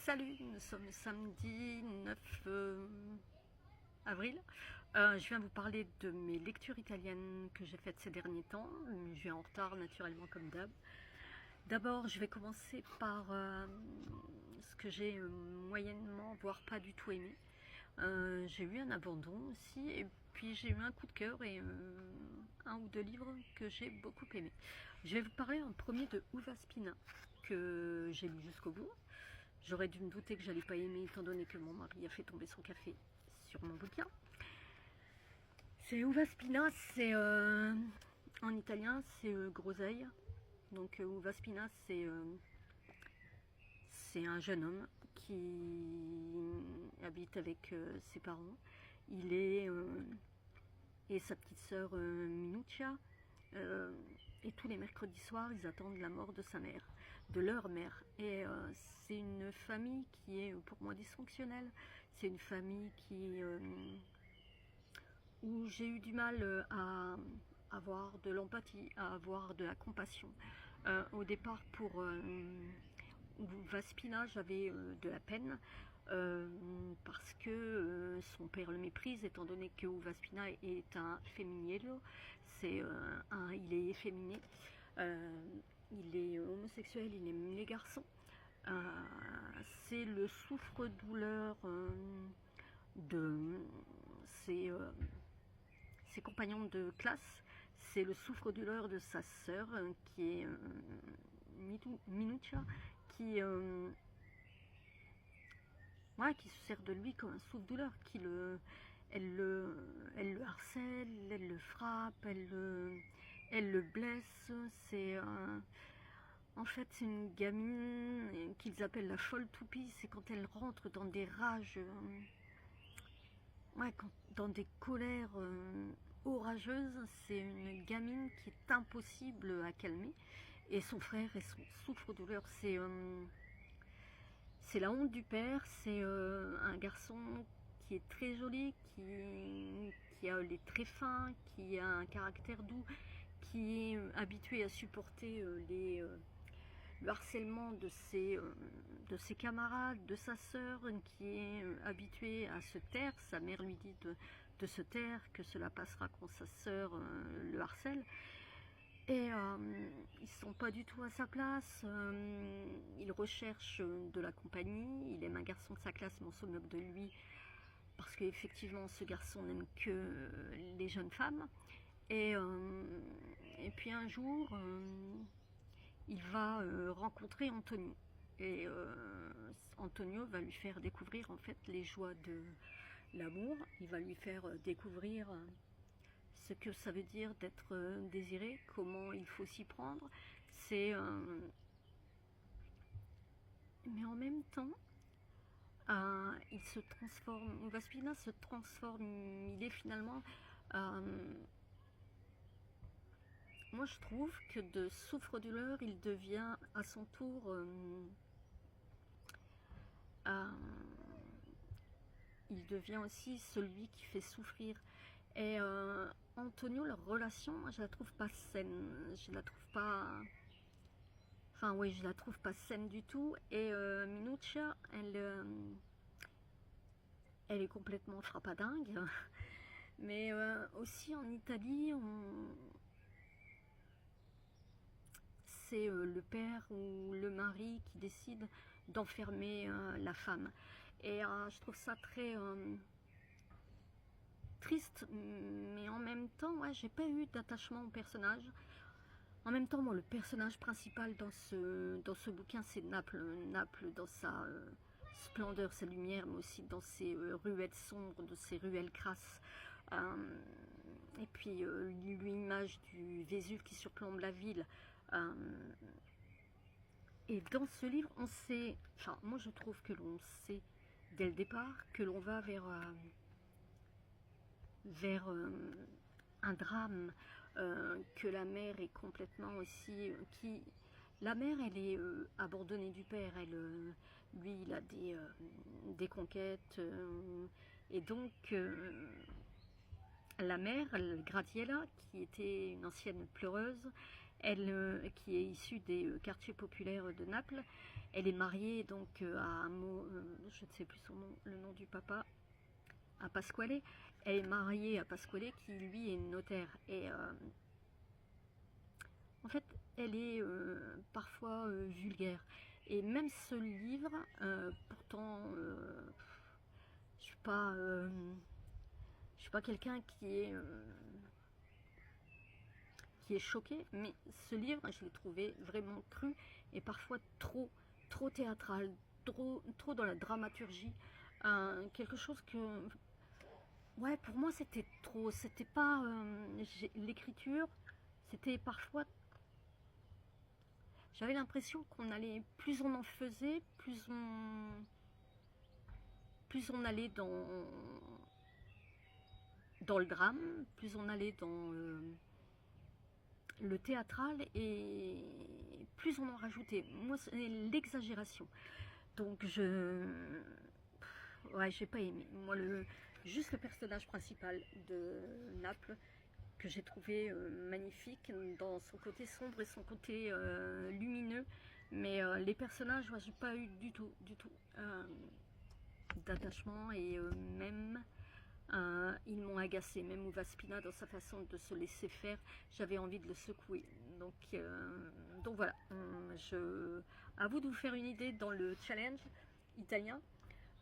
Salut, nous sommes samedi 9 avril. Je viens vous parler de mes lectures italiennes que j'ai faites ces derniers temps. Je viens en retard naturellement comme d'hab. D'abord, je vais commencer par ce que j'ai moyennement, voire pas du tout aimé. J'ai eu un abandon aussi, et puis j'ai eu un coup de cœur et un ou deux livres que j'ai beaucoup aimés. Je vais vous parler en premier de Uva Spina, que j'ai lu jusqu'au bout. J'aurais dû me douter que j'allais pas aimer, étant donné que mon mari a fait tomber son café sur mon bouquin. C'est Uva Spina, c'est en italien, c'est groseille. Donc Uva Spina, c'est un jeune homme qui habite avec ses parents. Il est et sa petite sœur Minuccia. Et tous les mercredis soirs, ils attendent la mort de sa mère, de leur mère. Et c'est une famille qui est pour moi dysfonctionnelle. C'est une famille où j'ai eu du mal à avoir de l'empathie, à avoir de la compassion. Au départ, pour Vaspina, j'avais de la peine parce que son père le méprise, étant donné que Vaspina est un femminile, il est efféminé, il est homosexuel, il aime les garçons. C'est le souffre-douleur de ses compagnons de classe, c'est le souffre-douleur de sa sœur qui est Minuccia, qui qui se sert de lui comme un souffle-douleur, elle le harcèle, elle le frappe, elle le blesse. En fait, c'est une gamine qu'ils appellent la folle toupie. C'est quand elle rentre dans des rages, dans des colères orageuses. C'est une gamine qui est impossible à calmer. Et son frère et son souffre-douleur, c'est la honte du père, c'est un garçon qui est très joli, qui a les traits fins, qui a un caractère doux, qui est habitué à supporter le harcèlement de ses camarades, de sa sœur, qui est habitué à se taire. Sa mère lui dit de se taire, que cela passera quand sa sœur le harcèle. Et ils ne sont pas du tout à sa place, il recherche de la compagnie, il aime un garçon de sa classe mais on se moque de lui parce qu'effectivement ce garçon n'aime que les jeunes femmes. Et puis un jour, il va rencontrer Antonio. Et Antonio va lui faire découvrir en fait les joies de l'amour, il va lui faire découvrir ce que ça veut dire d'être désiré, comment il faut s'y prendre. Mais en même temps, il se transforme, Vaspina se transforme, il est finalement... moi je trouve que de souffre-douleur, il devient à son tour... il devient aussi celui qui fait souffrir. Et Antonio, leur relation, moi, je la trouve pas saine. Je la trouve pas... Enfin, oui, je la trouve pas saine du tout. Et Minuccia, elle est complètement frappadingue. Mais aussi en Italie, c'est le père ou le mari qui décide d'enfermer la femme. Et je trouve ça très... triste, mais en même temps, j'ai pas eu d'attachement au personnage. En même temps, moi, le personnage principal dans ce bouquin, c'est Naples. Naples dans sa splendeur, sa lumière, mais aussi dans ses ruelles sombres, de ses ruelles crasses. Et puis, l'image du Vésuve qui surplombe la ville. Et dans ce livre, on sait... Enfin, moi, je trouve que l'on sait, dès le départ, que l'on va vers un drame, que la mère est complètement aussi... la mère, elle est abandonnée du père, lui, il a des conquêtes, et donc la mère, Gratiella, qui était une ancienne pleureuse, qui est issue des quartiers populaires de Naples, Elle est mariée donc je ne sais plus le nom du papa, à Pasquale. Elle est mariée à Pasquale qui lui est notaire. Et en fait, elle est parfois vulgaire. Et même ce livre, pourtant, je suis pas, je suis pas quelqu'un qui est choqué, mais ce livre, je l'ai trouvé vraiment cru et parfois trop théâtral, trop dans la dramaturgie. Quelque chose que, ouais, pour moi c'était trop. C'était pas l'écriture, c'était parfois. J'avais l'impression qu'on allait, plus on en faisait, plus on allait dans le drame, plus on allait dans le théâtral et plus on en rajoutait. Moi, c'est l'exagération. Donc, ouais, j'ai pas aimé. Moi, juste le personnage principal de Naples, que j'ai trouvé magnifique dans son côté sombre et son côté lumineux. Mais les personnages, moi, j'ai pas eu du tout d'attachement et même ils m'ont agacé, même Vaspina dans sa façon de se laisser faire, j'avais envie de le secouer. Donc voilà, à vous de vous faire une idée dans le challenge italien.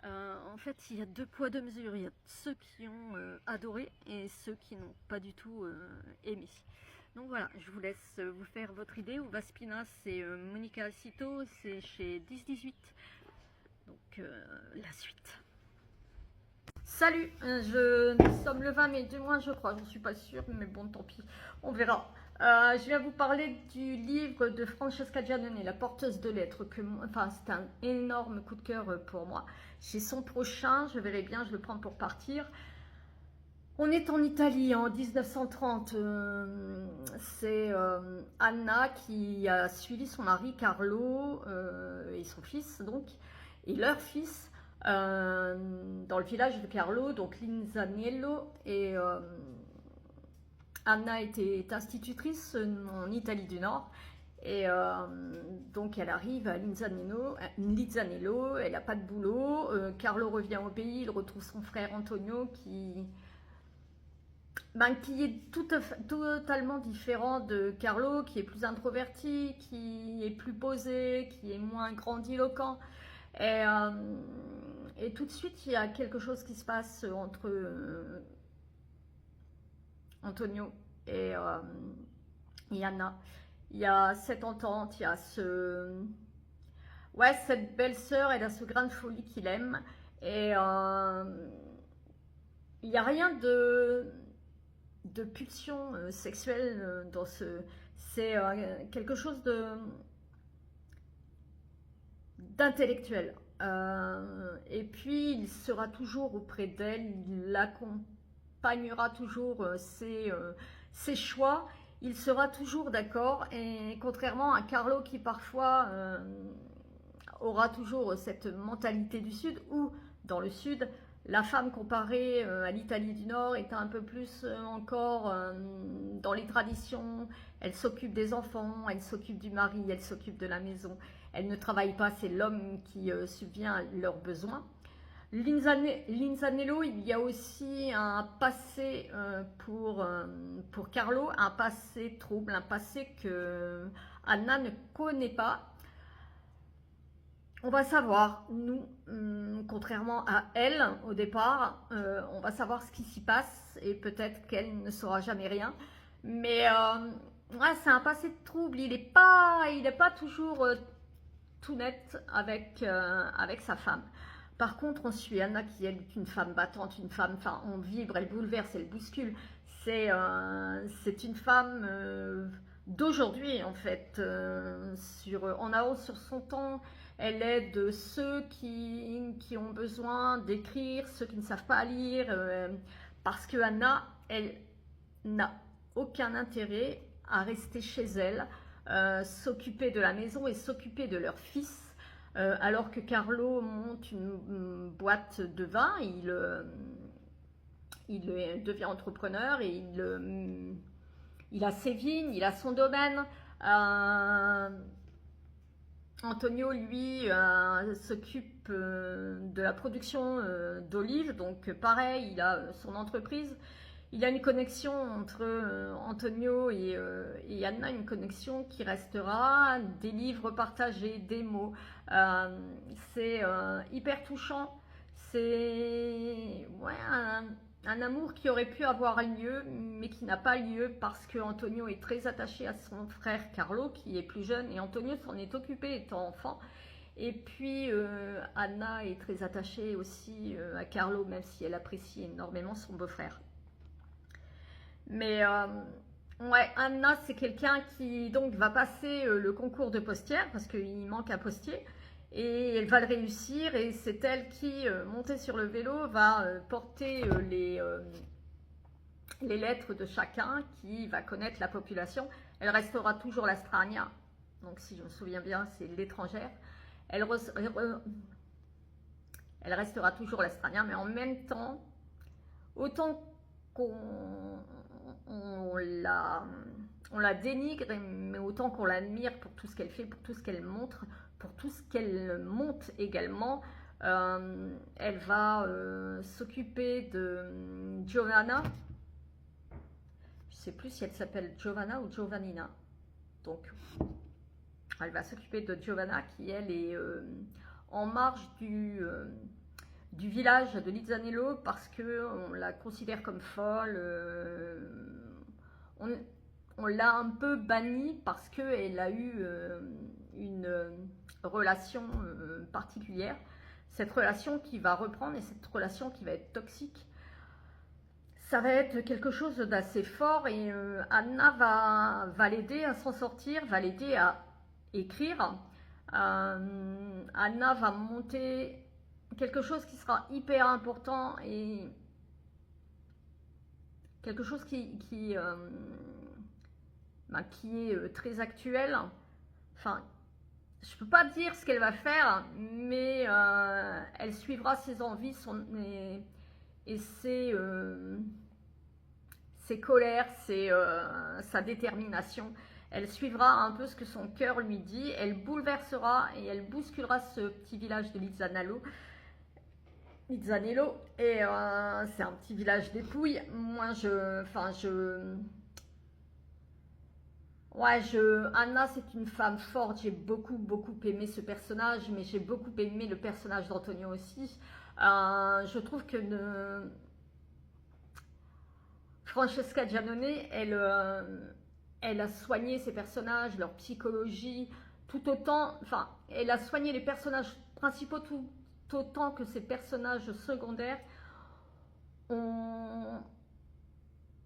En fait, il y a 2 poids 2 mesures. Il y a ceux qui ont adoré et ceux qui n'ont pas du tout aimé. Donc voilà, je vous laisse vous faire votre idée. Vaspina, c'est Monica Alcito, c'est chez 10-18. Donc la suite. Salut, nous sommes le 20 mai, du moins je crois, je ne suis pas sûre, mais bon, tant pis, on verra. Je viens vous parler du livre de Francesca Giannone, La porteuse de lettres, enfin c'est un énorme coup de cœur pour moi. J'ai son prochain, je verrai bien, je le prends pour partir. On est en Italie en 1930, c'est Anna qui a suivi son mari Carlo et son fils donc, et leur fils dans le village de Carlo, donc Linzanello, et Anna était institutrice en Italie du Nord, et donc elle arrive à Linzanello, elle n'a pas de boulot, Carlo revient au pays, il retrouve son frère Antonio qui est totalement différent de Carlo, qui est plus introverti, qui est plus posé, qui est moins grandiloquent. Et tout de suite, il y a quelque chose qui se passe entre Antonio et Anna. Il y a cette entente, il y a ouais, cette belle-sœur, elle a ce grain de folie qu'il aime. Et il n'y a rien de pulsion sexuelle dans c'est quelque chose d'intellectuel. Et puis il sera toujours auprès d'elle, il l'accompagnera toujours ses choix, il sera toujours d'accord, et contrairement à Carlo qui parfois aura toujours cette mentalité du Sud, où dans le Sud, la femme comparée à l'Italie du Nord est un peu plus encore dans les traditions. Elle s'occupe des enfants, elle s'occupe du mari, elle s'occupe de la maison. Elle ne travaille pas, c'est l'homme qui subvient à leurs besoins. Linzanello, il y a aussi un passé pour Carlo, un passé trouble, un passé que Anna ne connaît pas. On va savoir, nous, contrairement à elle au départ, on va savoir ce qui s'y passe et peut-être qu'elle ne saura jamais rien. Mais ouais, c'est un passé de trouble, il n'est pas toujours tout net avec sa femme. Par contre, on suit Anna qui elle, est une femme battante, une femme, enfin, on vibre, elle bouleverse, elle bouscule. C'est une femme d'aujourd'hui en fait, en avance sur son temps. Elle aide ceux qui ont besoin d'écrire, ceux qui ne savent pas lire, parce que Anna, elle n'a aucun intérêt à rester chez elle, s'occuper de la maison et s'occuper de leur fils, alors que Carlo monte une boîte de vin, il devient entrepreneur et il a ses vignes, il a son domaine. Antonio, lui, s'occupe de la production d'olives, donc pareil, il a son entreprise. Il y a une connexion entre Antonio et Anna, une connexion qui restera, des livres partagés, des mots. Euh, c'est hyper touchant. C'est ouais, un amour qui aurait pu avoir lieu, mais qui n'a pas lieu parce que Antonio est très attaché à son frère Carlo, qui est plus jeune, et Antonio s'en est occupé étant enfant. Et puis Anna est très attachée aussi à Carlo, même si elle apprécie énormément son beau-frère. Mais ouais, Anna, c'est quelqu'un qui donc va passer le concours de postière parce qu'il manque un postier. Et elle va le réussir et c'est elle qui, montée sur le vélo, va porter les lettres de chacun qui va connaître la population. Elle restera toujours l'Astrania, donc si je me souviens bien, c'est l'étrangère. Elle, elle restera toujours l'Astrania, mais en même temps, autant qu'on on la, on la dénigre, mais autant qu'on l'admire pour tout ce qu'elle fait, pour tout ce qu'elle montre, pour tout ce qu'elle monte également. Elle va s'occuper de Giovanna. Je ne sais plus si elle s'appelle Giovanna ou Giovannina. Donc, elle va s'occuper de Giovanna qui, elle, est en marge du village de Lizzanello parce qu'on la considère comme folle. On, on l'a un peu bannie parce qu'elle a eu une relation particulière. Cette relation qui va reprendre et cette relation qui va être toxique. Ça va être quelque chose d'assez fort et Anna va l'aider à s'en sortir, va l'aider à écrire. Anna va monter quelque chose qui sera hyper important et quelque chose qui est très actuel. Enfin, je ne peux pas dire ce qu'elle va faire, mais elle suivra ses envies et ses colères, sa détermination. Elle suivra un peu ce que son cœur lui dit. Elle bouleversera et elle bousculera ce petit village de Lizzanello. Et c'est un petit village dépouille. Moi, Anna, c'est une femme forte. J'ai beaucoup aimé ce personnage, mais j'ai beaucoup aimé le personnage d'Antonio aussi. Je trouve que Francesca Giannone, elle a soigné ses personnages, leur psychologie, tout autant. Enfin, elle a soigné les personnages principaux tout autant que ses personnages secondaires. On,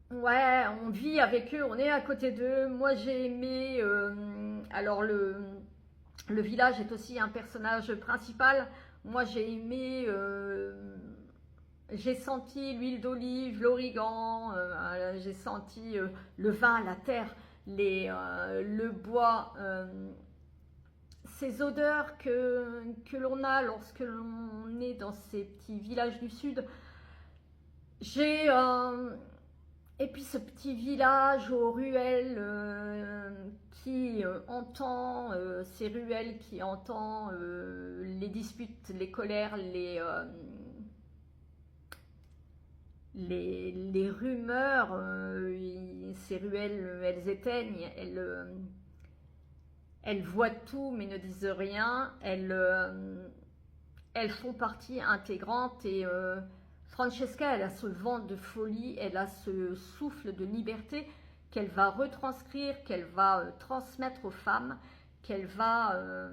ouais, on vit avec eux, on est à côté d'eux. Moi, j'ai aimé. Alors, le village est aussi un personnage principal. Moi, j'ai aimé. J'ai senti l'huile d'olive, l'origan, j'ai senti le vin, la terre, le bois, ces odeurs que l'on a lorsque l'on est dans ces petits villages du sud. J'ai et puis ce petit village aux ruelles qui entend ces ruelles qui entend les disputes, les colères, les rumeurs, ces ruelles, elles éteignent, elles voient tout mais ne disent rien, elles font partie intégrante et Francesca, elle a ce vent de folie, elle a ce souffle de liberté qu'elle va retranscrire, qu'elle va transmettre aux femmes, qu'elle va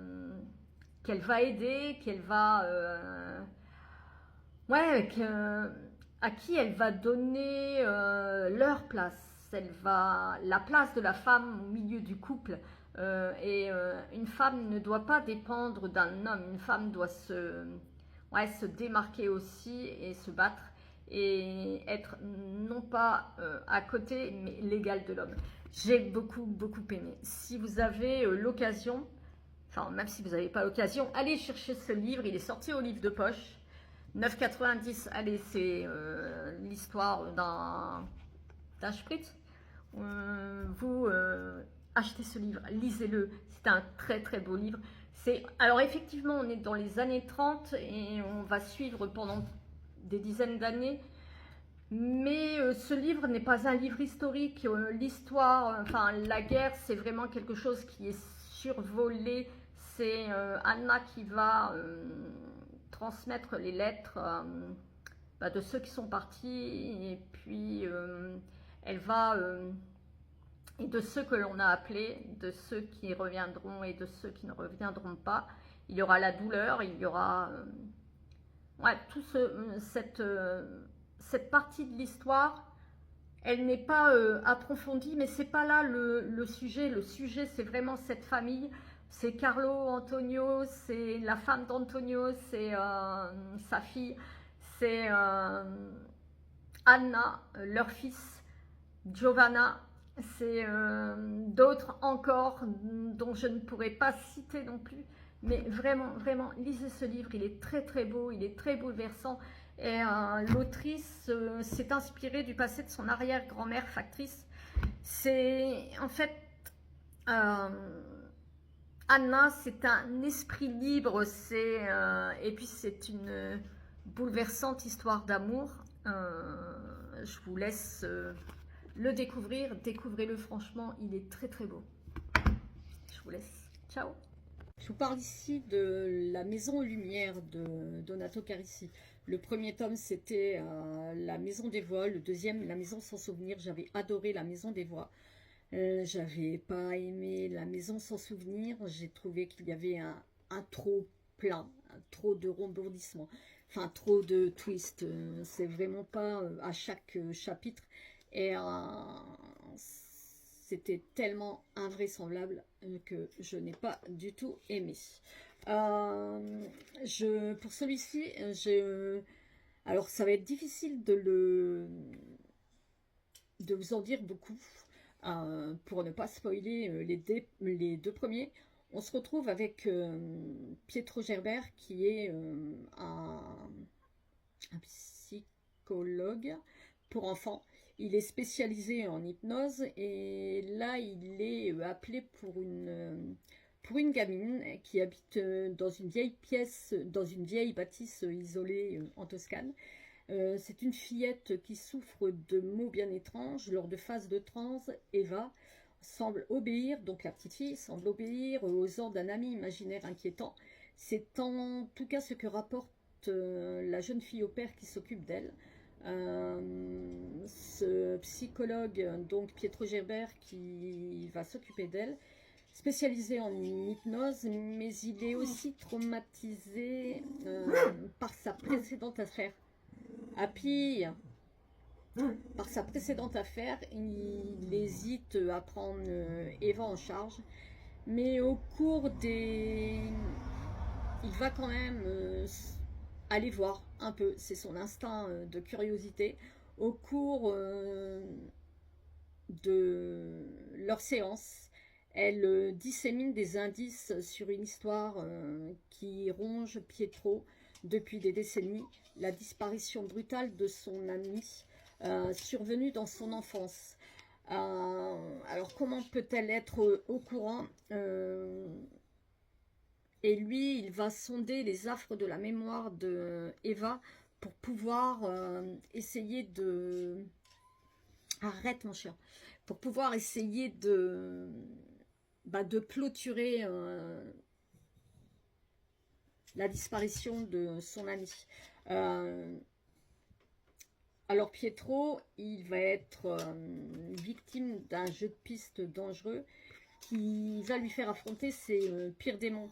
aider, qu'elle va ouais, à qui elle va donner leur place. La place de la femme au milieu du couple. Une femme ne doit pas dépendre d'un homme. Une femme doit se démarquer aussi et se battre et être non pas à côté, mais l'égal de l'homme. J'ai beaucoup aimé. Si vous avez l'occasion, enfin même si vous n'avez pas l'occasion, allez chercher ce livre. Il est sorti au livre de poche. 9,90, allez, c'est l'histoire d'un spritz. Vous achetez ce livre, lisez-le. C'est un très beau livre. Alors effectivement, on est dans les années 30 et on va suivre pendant des dizaines d'années. Mais ce livre n'est pas un livre historique. L'histoire, enfin la guerre, c'est vraiment quelque chose qui est survolé. C'est Anna qui va transmettre les lettres de ceux qui sont partis. Et puis elle va... et de ceux que l'on a appelés, de ceux qui reviendront et de ceux qui ne reviendront pas. Il y aura la douleur, il y aura tout cette partie de l'histoire. Elle n'est pas approfondie, mais c'est pas là le sujet. Le sujet, c'est vraiment cette famille. C'est Carlo Antonio, c'est la femme d'Antonio, c'est sa fille, c'est Anna, leur fils, Giovanna. C'est d'autres encore dont je ne pourrais pas citer non plus. Mais vraiment, vraiment, lisez ce livre. Il est très très beau, il est très bouleversant. Et l'autrice s'est inspirée du passé de son arrière-grand-mère factrice. C'est en fait Anna, c'est un esprit libre. Et puis c'est une bouleversante histoire d'amour. Je vous laisse le découvrir. Découvrez-le franchement, il est très très beau. Je vous laisse. Ciao. Je vous parle ici de La Maison aux Lumières de Donato Carrisi. Le premier tome, c'était La Maison des Voix. Le deuxième, La Maison sans souvenir. J'avais adoré La Maison des Voix. J'avais pas aimé La Maison sans souvenir. J'ai trouvé qu'il y avait un trop plein, trop de rembourdissement, enfin trop de twists. C'est vraiment pas à chaque chapitre. Et c'était tellement invraisemblable que je n'ai pas du tout aimé. Pour celui-ci, alors ça va être difficile de vous en dire beaucoup pour ne pas spoiler les deux premiers. On se retrouve avec Pietro Gerber qui est un psychologue pour enfants. Il est spécialisé en hypnose et là il est appelé pour une gamine qui habite dans une vieille pièce, dans une vieille bâtisse isolée en Toscane. C'est une fillette qui souffre de maux bien étranges. Lors de phases de transe, Eva semble obéir, donc la petite fille semble obéir aux ordres d'un ami imaginaire inquiétant. C'est en tout cas ce que rapporte la jeune fille au père qui s'occupe d'elle. Ce psychologue, donc Pietro Gerber, qui va s'occuper d'elle, spécialisé en hypnose, mais il est aussi traumatisé par sa précédente affaire. Par sa précédente affaire, il hésite à prendre Eva en charge, mais au cours des... Il va quand même aller voir un peu, c'est son instinct de curiosité. Au cours de leur séance, elle dissémine des indices sur une histoire qui ronge Pietro depuis des décennies, la disparition brutale de son ami survenue dans son enfance. Alors comment peut-elle être au courant et lui, il va sonder les affres de la mémoire de Eva pour pouvoir essayer de... Arrête mon chien. Pour pouvoir essayer de clôturer la disparition de son ami. Alors Pietro, il va être victime d'un jeu de piste dangereux qui va lui faire affronter ses pires démons.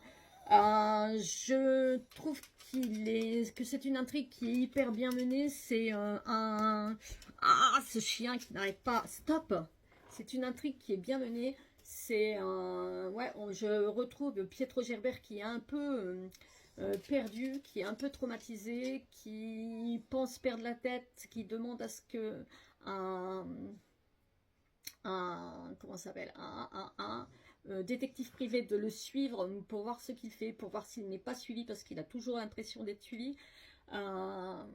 Je trouve que c'est une intrigue qui est hyper bien menée. C'est ce chien qui n'arrête pas. Stop. C'est une intrigue qui est bien menée. C'est je retrouve Pietro Gerber qui est un peu perdu, qui est un peu traumatisé, qui pense perdre la tête, qui demande à ce que comment ça s'appelle, détective privé de le suivre pour voir ce qu'il fait, pour voir s'il n'est pas suivi parce qu'il a toujours l'impression d'être suivi. Il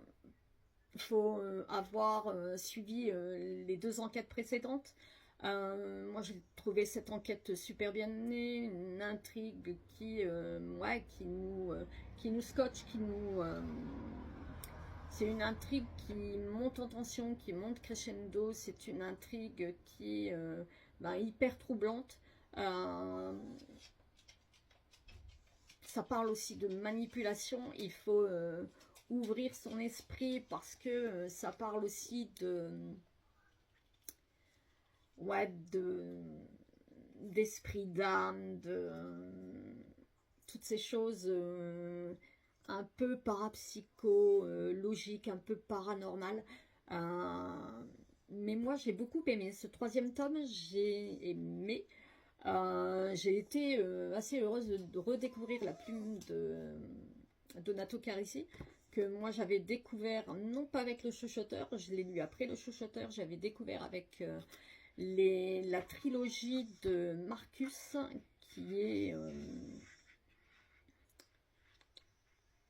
faut avoir suivi les 2 enquêtes précédentes. Moi j'ai trouvé cette enquête super bien menée, une intrigue ouais, qui nous scotche, c'est une intrigue qui monte en tension, qui monte crescendo. C'est une intrigue qui est hyper troublante. Ça parle aussi de manipulation. Il faut ouvrir son esprit parce que ça parle aussi d'esprit d'âme, toutes ces choses un peu parapsycho, logique, un peu paranormal. Mais moi, j'ai beaucoup aimé. Ce 3e tome, j'ai aimé. J'ai été assez heureuse de redécouvrir la plume de Donato Carisi, que moi j'avais découvert, non pas avec le chuchoteur, je l'ai lu après le chuchoteur, j'avais découvert avec la trilogie de Marcus, qui est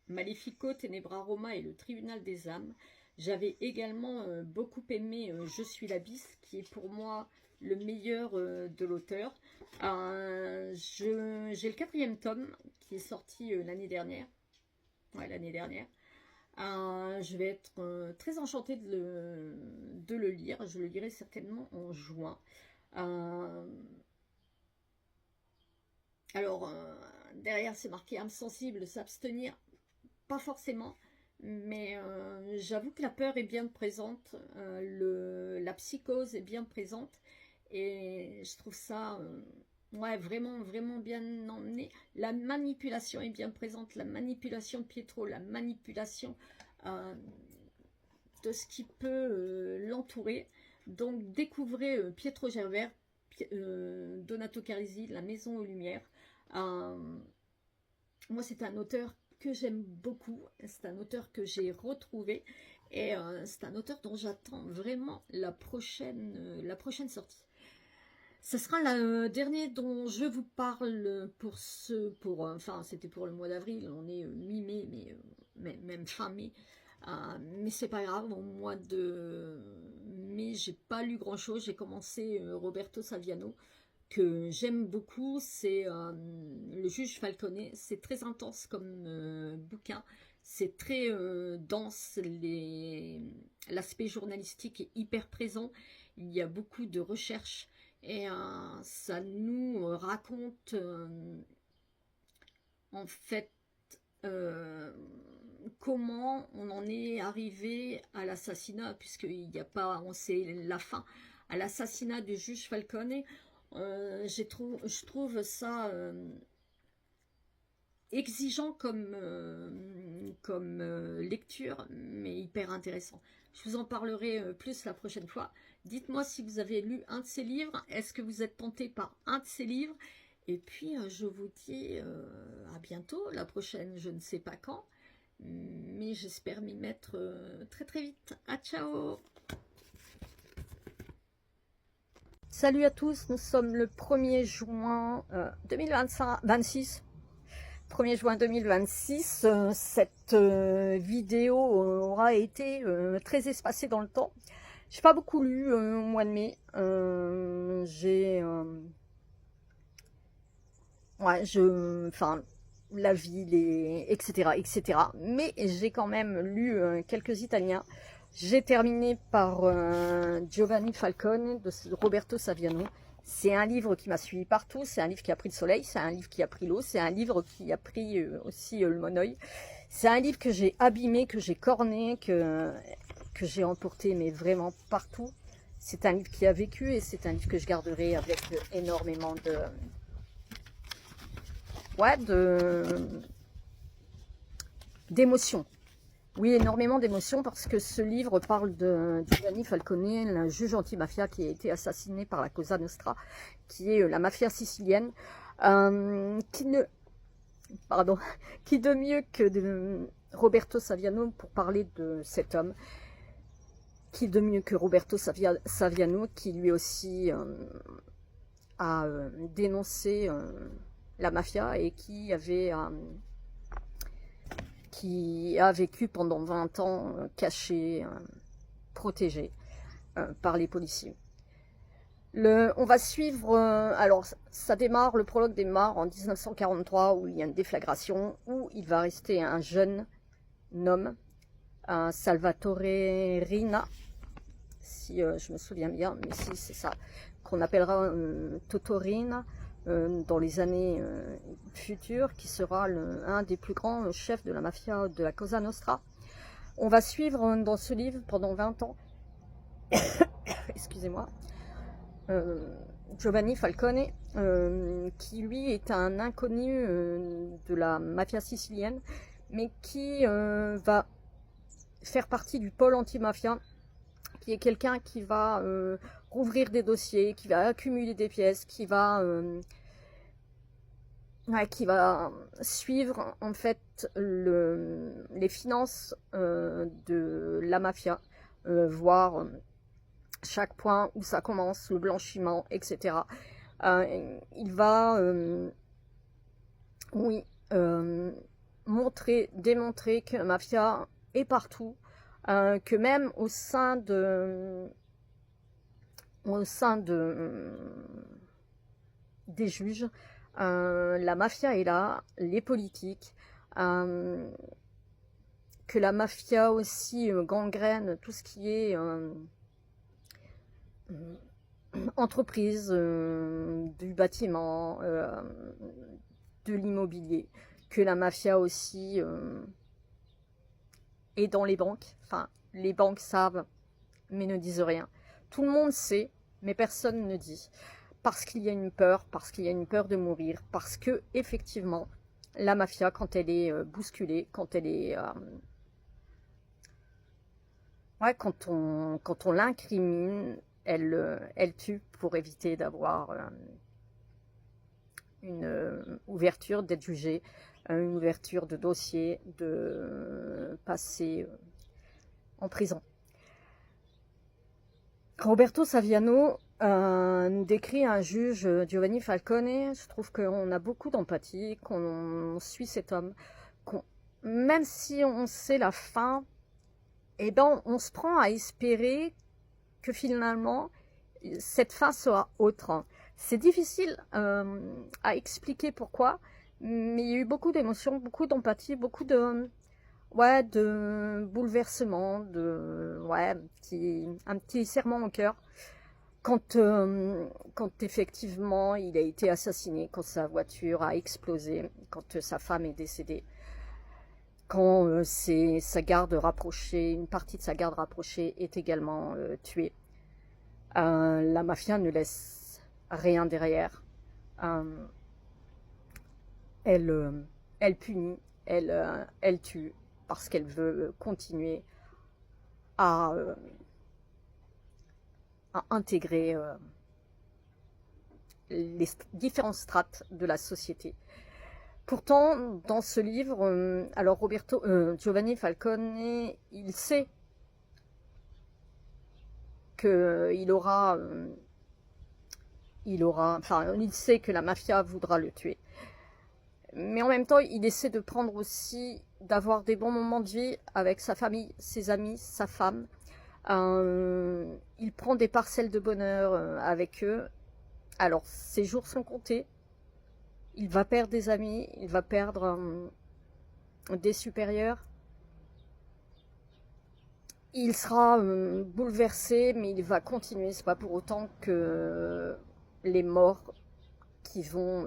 Malefico, Tenebra Roma et le Tribunal des âmes. J'avais également beaucoup aimé Je suis l'abysse, qui est pour moi le meilleur de l'auteur. J'ai le 4e tome qui est sorti l'année dernière. Ouais, l'année dernière. Je vais être très enchantée de le lire. Je le lirai certainement en juin. Alors, derrière, c'est marqué âme sensible, s'abstenir. Pas forcément. Mais j'avoue que la peur est bien présente. La psychose est bien présente. Et je trouve ça ouais, vraiment, vraiment bien emmené. La manipulation est bien présente. La manipulation de Pietro, la manipulation de ce qui peut l'entourer. Donc, découvrez Pietro Gerber, Donato Carisi, La Maison aux Lumières. Moi, c'est un auteur que j'aime beaucoup. C'est un auteur que j'ai retrouvé. Et c'est un auteur dont j'attends vraiment la prochaine sortie. Ce sera le dernier dont je vous parle enfin c'était pour le mois d'avril, on est mi-mai, mais même fin mai, mais c'est pas grave. Au mois de mai, j'ai pas lu grand chose. J'ai commencé Roberto Saviano, que j'aime beaucoup. C'est Le Juge Falcone. C'est très intense comme bouquin, c'est très dense, l'aspect journalistique est hyper présent, il y a beaucoup de recherches. Et ça nous raconte en fait comment on en est arrivé à l'assassinat, puisqu'il n'y a pas, on sait la fin, à l'assassinat du juge Falcone. Je trouve ça exigeant comme lecture, mais hyper intéressant. Je vous en parlerai plus la prochaine fois. Dites-moi si vous avez lu un de ces livres. Est-ce que vous êtes tenté par un de ces livres? Et puis, je vous dis à bientôt. La prochaine, je ne sais pas quand. Mais j'espère m'y mettre très très vite. À ciao! Salut à tous. Nous sommes le 1er juin 2026. 1er juin 2026. Cette vidéo aura été très espacée dans le temps. J'ai pas beaucoup lu au mois de mai. Enfin, la vie, etc., etc. Mais j'ai quand même lu quelques Italiens. J'ai terminé par Giovanni Falcone de Roberto Saviano. C'est un livre qui m'a suivi partout. C'est un livre qui a pris le soleil. C'est un livre qui a pris l'eau. C'est un livre qui a pris aussi le monoeil. C'est un livre que j'ai abîmé, que j'ai corné, que j'ai emporté, mais vraiment partout. C'est un livre qui a vécu et c'est un livre que je garderai avec énormément d'émotions. Oui, énormément d'émotions, parce que ce livre parle de Giovanni Falcone, un juge antimafia qui a été assassiné par la Cosa Nostra, qui est la mafia sicilienne, qui de mieux que de Roberto Saviano pour parler de cet homme. Qui de mieux que Roberto Saviano, qui lui aussi a dénoncé la mafia et qui a vécu pendant 20 ans caché, protégé par les policiers. On va suivre, alors ça démarre, le prologue démarre en 1943 où il y a une déflagration, où il va rester un jeune homme, un Salvatore Rina, si je me souviens bien, mais si c'est ça, qu'on appellera Totorina dans les années futures, qui sera un des plus grands chefs de la mafia de la Cosa Nostra. On va suivre dans ce livre pendant 20 ans, excusez-moi, Giovanni Falcone, qui lui est un inconnu de la mafia sicilienne, mais qui va faire partie du pôle anti-mafia, qui est quelqu'un qui va rouvrir des dossiers, qui va accumuler des pièces, qui va suivre en fait les finances de la mafia, voir chaque point où ça commence, le blanchiment, etc. Il va, démontrer que la mafia est partout, que même au sein des juges, la mafia est là, les politiques, que la mafia aussi gangrène tout ce qui est entreprise, du bâtiment, de l'immobilier, que la mafia aussi est dans les banques. Enfin, les banques savent, mais ne disent rien. Tout le monde sait, mais personne ne dit. Parce qu'il y a une peur de mourir, parce que effectivement, la mafia, quand elle est bousculée, quand elle est quand on l'incrimine, elle tue pour éviter d'avoir une ouverture, d'être jugé, une ouverture de dossier, de passer en prison. Roberto Saviano nous décrit un juge, Giovanni Falcone. Je trouve qu'on a beaucoup d'empathie, qu'on suit cet homme, même si on sait la fin, eh ben, on se prend à espérer que finalement, cette fin sera autre. C'est difficile à expliquer pourquoi, mais il y a eu beaucoup d'émotions, beaucoup d'empathie, beaucoup de bouleversement, un petit serrement au cœur quand effectivement il a été assassiné, quand sa voiture a explosé, quand sa femme est décédée, quand sa garde rapprochée, une partie de sa garde rapprochée est également tuée. La mafia ne laisse rien derrière. Elle punit, elle tue, parce qu'elle veut continuer à intégrer les différentes strates de la société. Pourtant, dans ce livre, alors Giovanni Falcone, il sait qu'il il sait que la mafia voudra le tuer. Mais en même temps, il essaie de prendre aussi, d'avoir des bons moments de vie avec sa famille, ses amis, sa femme. Il prend des parcelles de bonheur avec eux. Alors, ses jours sont comptés. Il va perdre des amis, il va perdre des supérieurs. Il sera bouleversé, mais il va continuer. C'est pas pour autant que les morts qui vont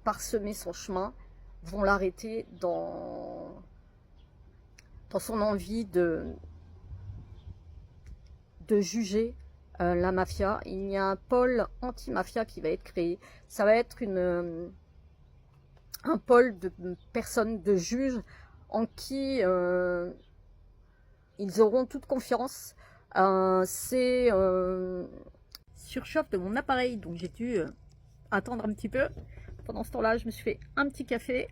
parsemer son chemin vont l'arrêter dans son envie de juger la mafia. Il y a un pôle anti-mafia qui va être créé. Ça va être un pôle de personnes, de juges, en qui ils auront toute confiance. C'est surchauffe de mon appareil, donc j'ai dû attendre un petit peu. Pendant ce temps-là, je me suis fait un petit café.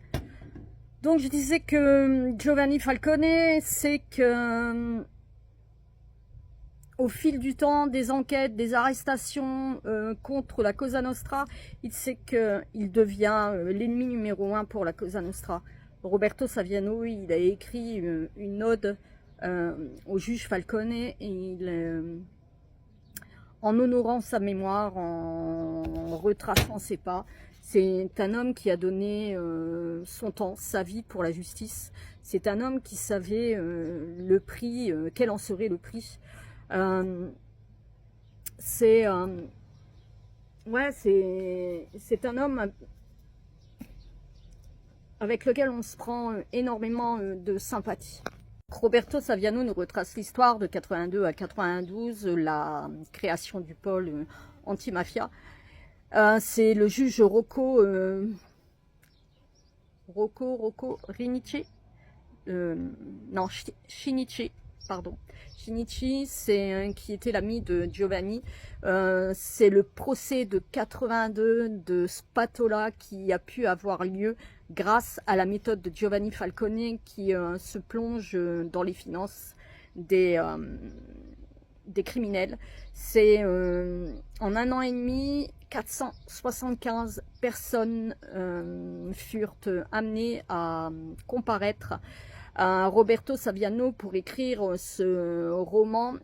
Donc je disais que Giovanni Falcone, c'est que au fil du temps, des enquêtes, des arrestations contre la Cosa Nostra, il sait qu'il devient l'ennemi numéro 1 pour la Cosa Nostra. Roberto Saviano, il a écrit une ode au juge Falcone, et en honorant sa mémoire, en retraçant ses pas. C'est un homme qui a donné son temps, sa vie pour la justice. C'est un homme qui savait le prix, quel en serait le prix. C'est un homme avec lequel on se prend énormément de sympathie. Roberto Saviano nous retrace l'histoire de 82 à 92, la création du pôle anti-mafia. C'est le juge Rocco Rinici, Shinichi, pardon. Shinichi, c'est qui était l'ami de Giovanni. C'est le procès de 82 de Spatola qui a pu avoir lieu grâce à la méthode de Giovanni Falcone qui se plonge dans les finances des criminels. C'est en 1 an et demi, 475 personnes furent amenées à comparaître. Roberto Saviano, pour écrire ce roman,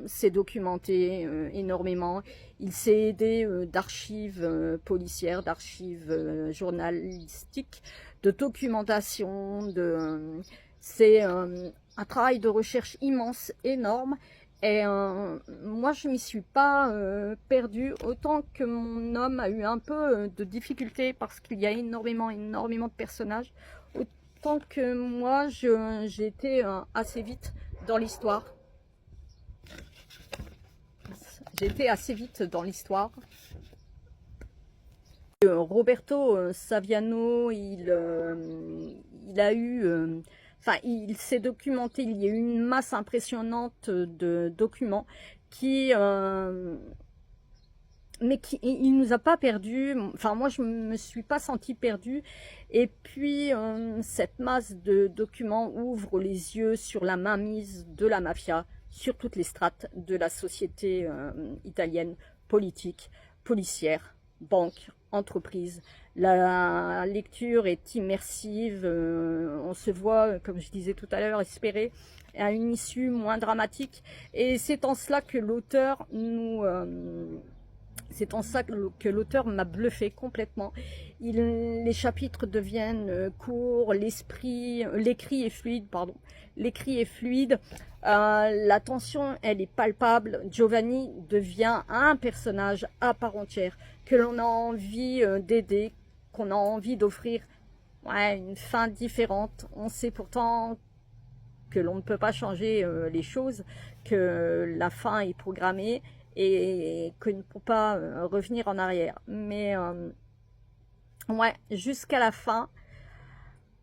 s'est documenté énormément. Il s'est aidé d'archives policières, d'archives journalistiques, de documentation. C'est un travail de recherche immense, énorme. Et moi, je m'y suis pas perdue, autant que mon homme a eu un peu de difficulté parce qu'il y a énormément de personnages. Autant que moi, j'ai été assez vite dans l'histoire. J'ai été assez vite dans l'histoire. Roberto Saviano, il a eu... Enfin, il s'est documenté, il y a eu une masse impressionnante de documents qui... mais il nous a pas perdus. Enfin, moi, je me suis pas sentie perdue. Et puis, cette masse de documents ouvre les yeux sur la mainmise de la mafia, sur toutes les strates de la société italienne, politique, policière, banque, entreprise. La lecture est immersive, on se voit, comme je disais tout à l'heure, espérer à une issue moins dramatique. Et c'est en cela que l'auteur nous... c'est en ça que l'auteur m'a bluffé complètement. Les chapitres deviennent courts, l'écrit est fluide, pardon. L'écrit est fluide, la tension, elle est palpable. Giovanni devient un personnage à part entière que l'on a envie d'aider, qu'on a envie d'offrir une fin différente. On sait pourtant que l'on ne peut pas changer les choses, que la fin est programmée et qu'on ne peut pas revenir en arrière. Mais jusqu'à la fin,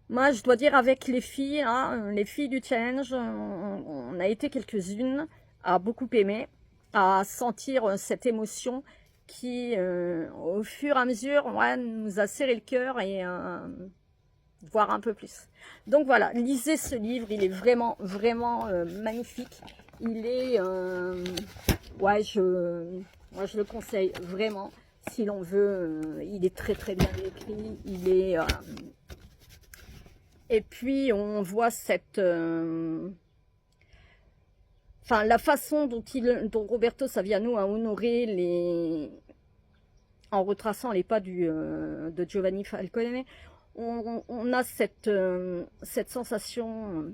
moi je dois dire avec les filles, les filles du challenge, on a été quelques-unes à beaucoup aimer, à sentir cette émotion qui au fur et à mesure nous a serré le cœur et voir un peu plus. Donc voilà, lisez ce livre, il est vraiment magnifique. Il est moi je le conseille vraiment si l'on veut. Il est très bien écrit, il est et puis on voit cette la façon dont Roberto Saviano a honoré en retraçant les pas de Giovanni Falcone. On a cette sensation,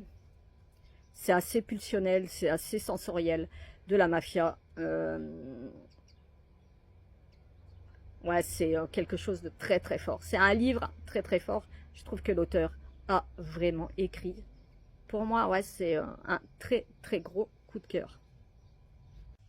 c'est assez pulsionnel, c'est assez sensoriel de la mafia. C'est quelque chose de très fort. C'est un livre très fort. Je trouve que l'auteur a vraiment écrit. Pour moi, c'est un très gros coup de cœur.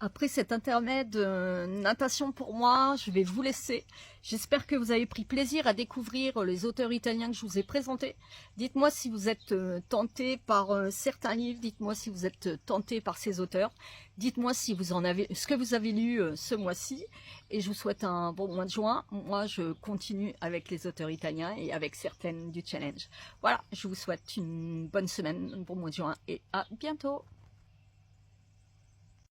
Après cet intermède natation pour moi, je vais vous laisser. J'espère que vous avez pris plaisir à découvrir les auteurs italiens que je vous ai présentés. Dites-moi si vous êtes tenté par certains livres, dites-moi si vous êtes tenté par ces auteurs. Dites-moi si vous en avez, ce que vous avez lu ce mois-ci. Et je vous souhaite un bon mois de juin. Moi, je continue avec les auteurs italiens et avec certaines du challenge. Voilà, je vous souhaite une bonne semaine, un bon mois de juin et à bientôt.